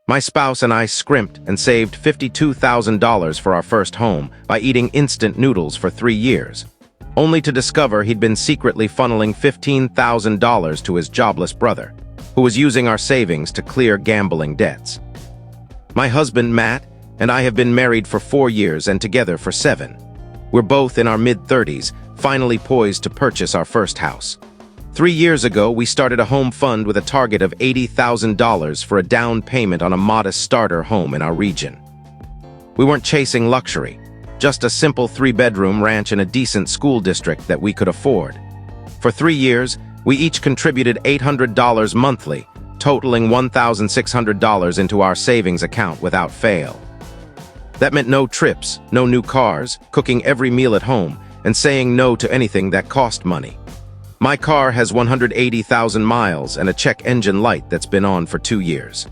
My spouse and I scrimped and saved $52,000 for our first home by eating instant noodles for 3 years, only to discover he'd been secretly funneling $15,000 to his jobless brother, who was using our savings to clear gambling debts. My husband, Matt, and I have been married for 4 years and together for 7. We're both in our mid-30s, finally poised to purchase our first house. 3 years ago, we started a home fund with a target of $80,000 for a down payment on a modest starter home in our region. We weren't chasing luxury, just a simple 3-bedroom ranch in a decent school district that we could afford. For 3 years, we each contributed $800 monthly, totaling $1,600 into our savings account without fail. That meant no trips, no new cars, cooking every meal at home, and saying no to anything that cost money. My car has 180,000 miles and a check engine light that's been on for 2 years.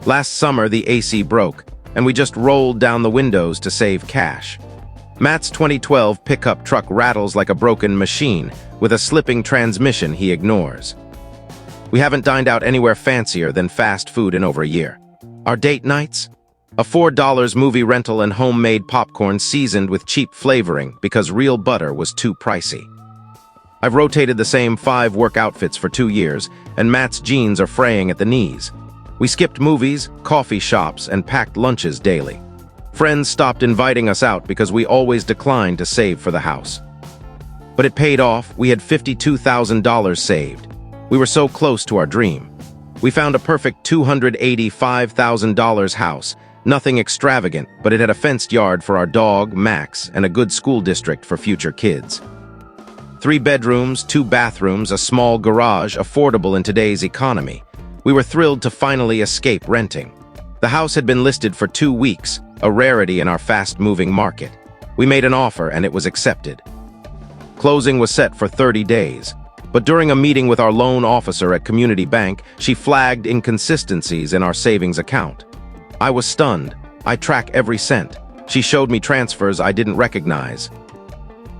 Last summer, the AC broke, and we just rolled down the windows to save cash. Matt's 2012 pickup truck rattles like a broken machine, with a slipping transmission he ignores. We haven't dined out anywhere fancier than fast food in over a year. Our date nights? A $4 movie rental and homemade popcorn seasoned with cheap flavoring because real butter was too pricey. I've rotated the same 5 work outfits for 2 years, and Matt's jeans are fraying at the knees. We skipped movies, coffee shops, and packed lunches daily. Friends stopped inviting us out because we always declined to save for the house. But it paid off. We had $52,000 saved. We were so close to our dream. We found a perfect $285,000 house, nothing extravagant, but it had a fenced yard for our dog, Max, and a good school district for future kids. 3 bedrooms, 2 bathrooms, a small garage, affordable in today's economy. We were thrilled to finally escape renting. The house had been listed for 2 weeks, a rarity in our fast-moving market. We made an offer and it was accepted. Closing was set for 30 days, but during a meeting with our loan officer at Community Bank, she flagged inconsistencies in our savings account. I was stunned. I track every cent. She showed me transfers I didn't recognize.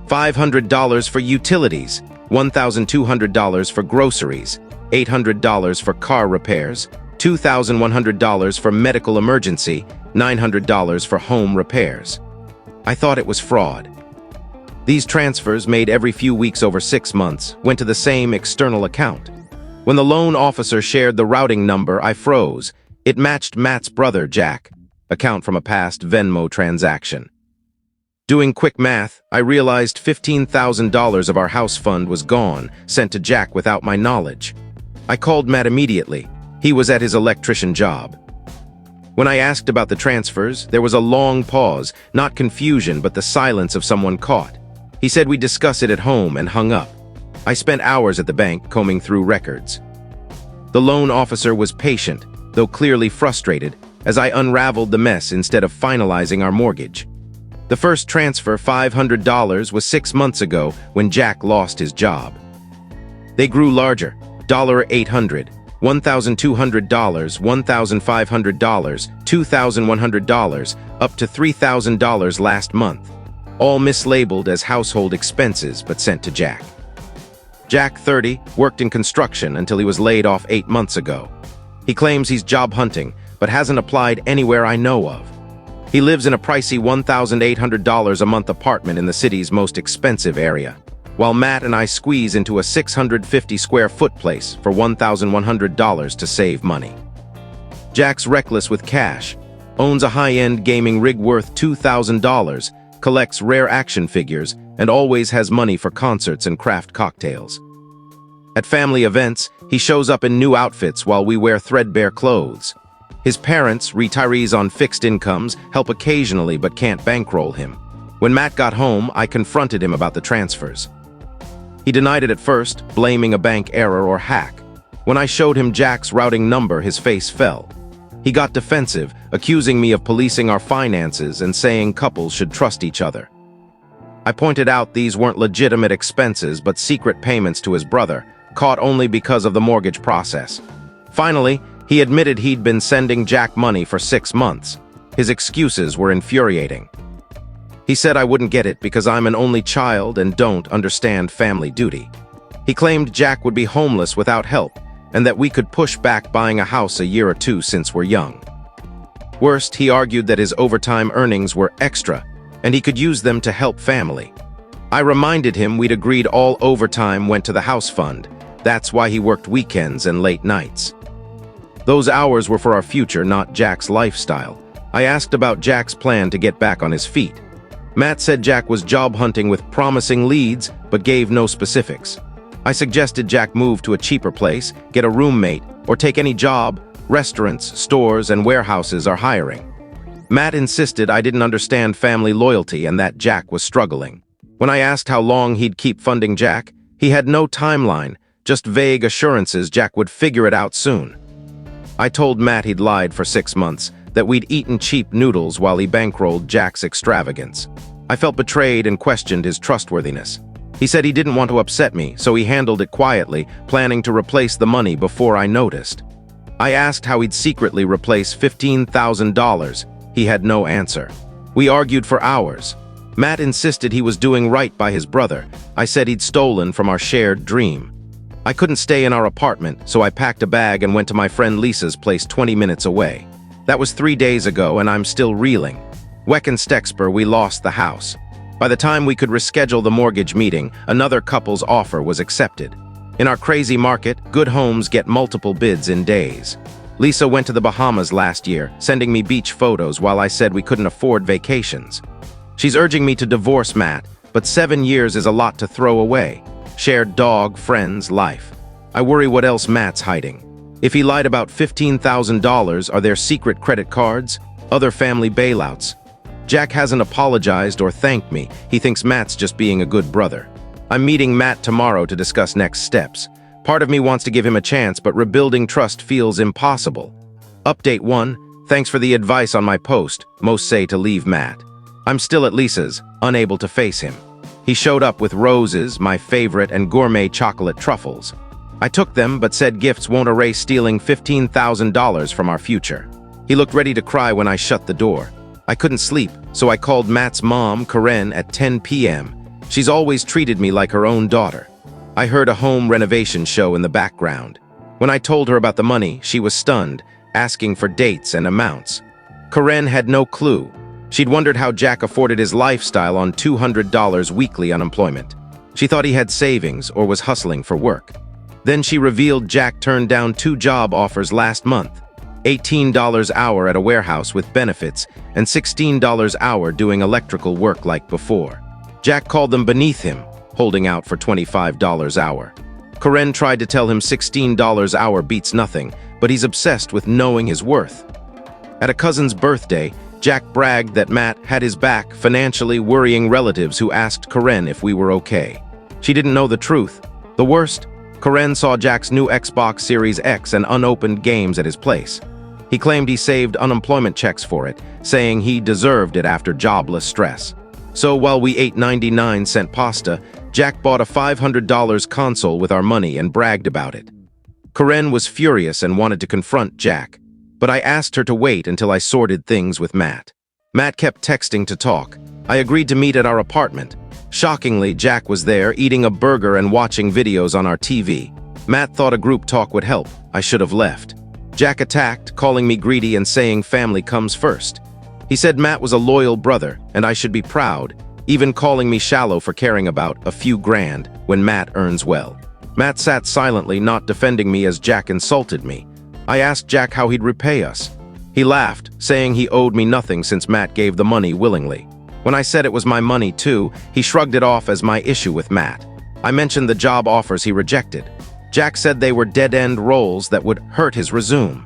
$500 for utilities, $1,200 for groceries, $800 for car repairs, $2,100 for medical emergency, $900 for home repairs. I thought it was fraud. These transfers, made every few weeks over 6 months, went to the same external account. When the loan officer shared the routing number, I froze. It matched Matt's brother, Jack, account from a past Venmo transaction. Doing quick math, I realized $15,000 of our house fund was gone, sent to Jack without my knowledge. I called Matt immediately. He was at his electrician job. When I asked about the transfers, there was a long pause, not confusion, but the silence of someone caught. He said we'd discuss it at home and hung up. I spent hours at the bank combing through records. The loan officer was patient, though clearly frustrated, as I unraveled the mess instead of finalizing our mortgage. The first transfer, $500, was 6 months ago when Jack lost his job. They grew larger, $800, $1,200, $1,500, $2,100, up to $3,000 last month, all mislabeled as household expenses but sent to Jack. Jack, 30, worked in construction until he was laid off 8 months ago. He claims he's job hunting, but hasn't applied anywhere I know of. He lives in a pricey $1,800 a month apartment in the city's most expensive area, while Matt and I squeeze into a 650 square foot place for $1,100 to save money. Jack's reckless with cash, owns a high-end gaming rig worth $2,000, collects rare action figures, and always has money for concerts and craft cocktails. At family events, he shows up in new outfits while we wear threadbare clothes. His parents, retirees on fixed incomes, help occasionally but can't bankroll him. When Matt got home, I confronted him about the transfers. He denied it at first, blaming a bank error or hack. When I showed him Jack's routing number, his face fell. He got defensive, accusing me of policing our finances and saying couples should trust each other. I pointed out these weren't legitimate expenses but secret payments to his brother, caught only because of the mortgage process. Finally, he admitted he'd been sending Jack money for 6 months. His excuses were infuriating. He said I wouldn't get it because I'm an only child and don't understand family duty. He claimed Jack would be homeless without help, and that we could push back buying a house a year or two since we're young. Worst, he argued that his overtime earnings were extra, and he could use them to help family. I reminded him we'd agreed all overtime went to the house fund. That's why he worked weekends and late nights. Those hours were for our future, not Jack's lifestyle. I asked about Jack's plan to get back on his feet. Matt said Jack was job hunting with promising leads, but gave no specifics. I suggested Jack move to a cheaper place, get a roommate, or take any job. Restaurants, stores, and warehouses are hiring. Matt insisted I didn't understand family loyalty and that Jack was struggling. When I asked how long he'd keep funding Jack, he had no timeline, just vague assurances Jack would figure it out soon. I told Matt he'd lied for 6 months, that we'd eaten cheap noodles while he bankrolled Jack's extravagance. I felt betrayed and questioned his trustworthiness. He said he didn't want to upset me, so he handled it quietly, planning to replace the money before I noticed. I asked how he'd secretly replace $15,000. He had no answer. We argued for hours. Matt insisted he was doing right by his brother. I said he'd stolen from our shared dream. I couldn't stay in our apartment, so I packed a bag and went to my friend Lisa's place 20 minutes away. That was 3 days ago, and I'm still reeling. Stexper, we lost the house. By the time we could reschedule the mortgage meeting, another couple's offer was accepted. In our crazy market, good homes get multiple bids in days. Lisa went to the Bahamas last year, sending me beach photos while I said we couldn't afford vacations. She's urging me to divorce Matt, but 7 years is a lot to throw away. Shared dog, friends, life. I worry what else Matt's hiding. If he lied about $15,000, are there secret credit cards? Other family bailouts? Jack hasn't apologized or thanked me. He thinks Matt's just being a good brother. I'm meeting Matt tomorrow to discuss next steps. Part of me wants to give him a chance, but rebuilding trust feels impossible. Update 1. Thanks for the advice on my post. Most say to leave Matt. I'm still at Lisa's, unable to face him. He showed up with roses, my favorite, and gourmet chocolate truffles. I took them, but said gifts won't erase stealing $15,000 from our future. He looked ready to cry when I shut the door. I couldn't sleep, so I called Matt's mom, Karen, at 10 p.m. She's always treated me like her own daughter. I heard a home renovation show in the background. When I told her about the money, she was stunned, asking for dates and amounts. Karen had no clue. She'd wondered how Jack afforded his lifestyle on $200 weekly unemployment. She thought he had savings or was hustling for work. Then she revealed Jack turned down 2 job offers last month. $18 an hour at a warehouse with benefits and $16 an hour doing electrical work like before. Jack called them beneath him, holding out for $25 an hour. Karen tried to tell him $16 an hour beats nothing, but he's obsessed with knowing his worth. At a cousin's birthday, Jack bragged that Matt had his back, financially worrying relatives who asked Karen if we were okay. She didn't know the truth. The worst? Karen saw Jack's new Xbox Series X and unopened games at his place. He claimed he saved unemployment checks for it, saying he deserved it after jobless stress. So while we ate 99-cent pasta, Jack bought a $500 console with our money and bragged about it. Karen was furious and wanted to confront Jack, but I asked her to wait until I sorted things with Matt. Matt kept texting to talk. I agreed to meet at our apartment. Shockingly, Jack was there, eating a burger and watching videos on our TV. Matt thought a group talk would help. I should have left. Jack attacked, calling me greedy and saying family comes first. He said Matt was a loyal brother, and I should be proud, even calling me shallow for caring about a few grand when Matt earns well. Matt sat silently, not defending me as Jack insulted me. I asked Jack how he'd repay us. He laughed, saying he owed me nothing since Matt gave the money willingly. When I said it was my money too, he shrugged it off as my issue with Matt. I mentioned the job offers he rejected. Jack said they were dead-end roles that would hurt his resume.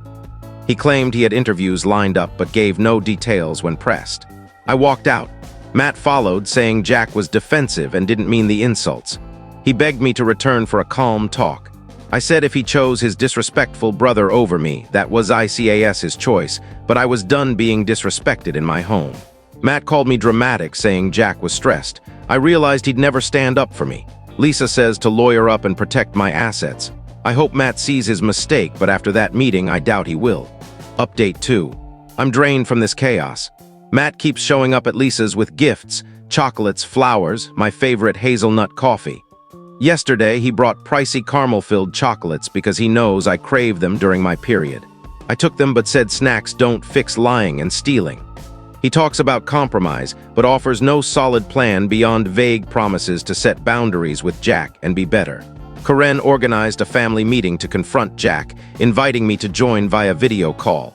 He claimed he had interviews lined up but gave no details when pressed. I walked out. Matt followed, saying Jack was defensive and didn't mean the insults. He begged me to return for a calm talk. I said if he chose his disrespectful brother over me, that was his choice, but I was done being disrespected in my home. Matt called me dramatic, saying Jack was stressed. I realized he'd never stand up for me. Lisa says to lawyer up and protect my assets. I hope Matt sees his mistake, but after that meeting, I doubt he will. Update 2. I'm drained from this chaos. Matt keeps showing up at Lisa's with gifts, chocolates, flowers, my favorite hazelnut coffee. Yesterday, he brought pricey caramel-filled chocolates because he knows I crave them during my period. I took them but said snacks don't fix lying and stealing. He talks about compromise, but offers no solid plan beyond vague promises to set boundaries with Jack and be better. Karen organized a family meeting to confront Jack, inviting me to join via video call.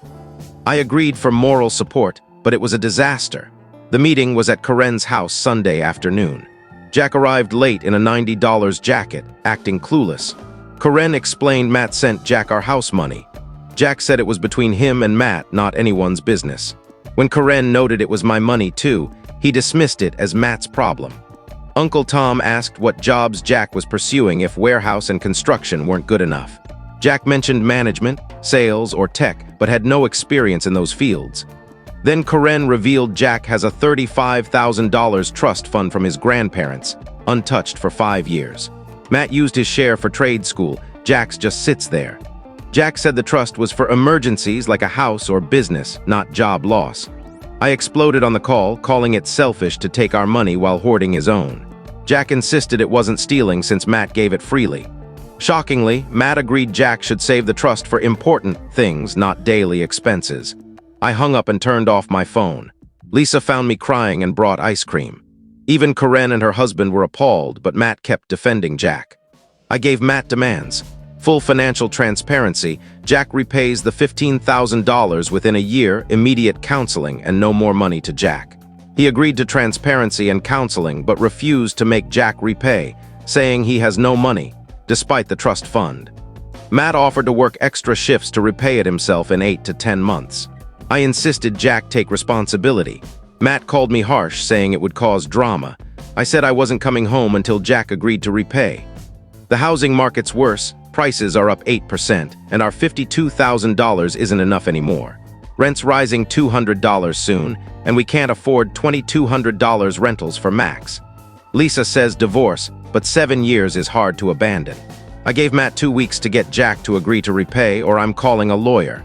I agreed for moral support, but it was a disaster. The meeting was at Karen's house Sunday afternoon. Jack arrived late in a $90 jacket, acting clueless. Karen explained Matt sent Jack our house money. Jack said it was between him and Matt, not anyone's business. When Karen noted it was my money too, he dismissed it as Matt's problem. Uncle Tom asked what jobs Jack was pursuing if warehouse and construction weren't good enough. Jack mentioned management, sales, or tech, but had no experience in those fields. Then Karen revealed Jack has a $35,000 trust fund from his grandparents, untouched for 5 years. Matt used his share for trade school. Jack's just sits there. Jack said the trust was for emergencies like a house or business, not job loss. I exploded on the call, calling it selfish to take our money while hoarding his own. Jack insisted it wasn't stealing since Matt gave it freely. Shockingly, Matt agreed Jack should save the trust for important things, not daily expenses. I hung up and turned off my phone. Lisa found me crying and brought ice cream. Even Karen and her husband were appalled, but Matt kept defending Jack. I gave Matt demands. Full financial transparency, Jack repays the $15,000 within a year, immediate counseling, and no more money to Jack. He agreed to transparency and counseling, but refused to make Jack repay, saying he has no money, despite the trust fund. Matt offered to work extra shifts to repay it himself in 8 to 10 months. I insisted Jack take responsibility. Matt called me harsh, saying it would cause drama. I said I wasn't coming home until Jack agreed to repay. The housing market's worse. Prices are up 8%, and our $52,000 isn't enough anymore. Rent's rising $200 soon, and we can't afford $2,200 rentals for Max. Lisa says divorce, but 7 years is hard to abandon. I gave Matt 2 weeks to get Jack to agree to repay, or I'm calling a lawyer.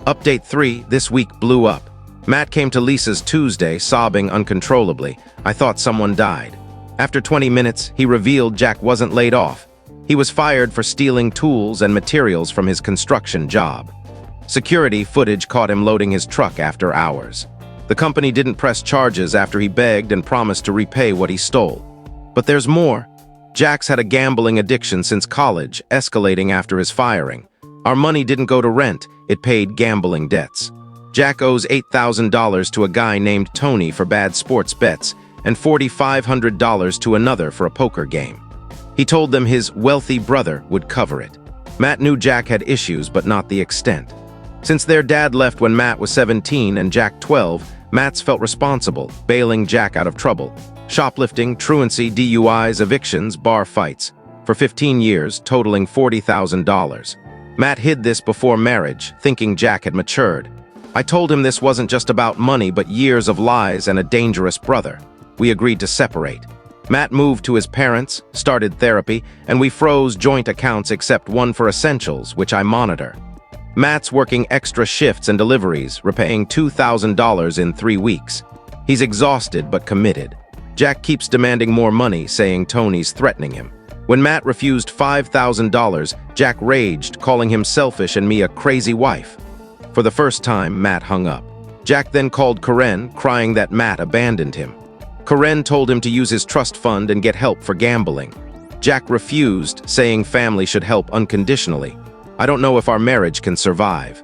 Update 3, this week blew up. Matt came to Lisa's Tuesday, sobbing uncontrollably. I thought someone died. After 20 minutes, he revealed Jack wasn't laid off. He was fired for stealing tools and materials from his construction job. Security footage caught him loading his truck after hours. The company didn't press charges after he begged and promised to repay what he stole. But there's more. Jack's had a gambling addiction since college, escalating after his firing. Our money didn't go to rent, it paid gambling debts. Jack owes $8,000 to a guy named Tony for bad sports bets and $4,500 to another for a poker game. He told them his wealthy brother would cover it. Matt knew Jack had issues, but not the extent. Since their dad left when Matt was 17 and Jack 12, Matt's felt responsible, bailing Jack out of trouble. Shoplifting, truancy, DUIs, evictions, bar fights. For 15 years, totaling $40,000. Matt hid this before marriage, thinking Jack had matured. I told him this wasn't just about money, but years of lies and a dangerous brother. We agreed to separate. Matt moved to his parents, started therapy, and we froze joint accounts except one for essentials, which I monitor. Matt's working extra shifts and deliveries, repaying $2,000 in 3 weeks. He's exhausted but committed. Jack keeps demanding more money, saying Tony's threatening him. When Matt refused $5,000, Jack raged, calling him selfish and me a crazy wife. For the first time, Matt hung up. Jack then called Karen, crying that Matt abandoned him. Karen told him to use his trust fund and get help for gambling. Jack refused, saying family should help unconditionally. I don't know if our marriage can survive.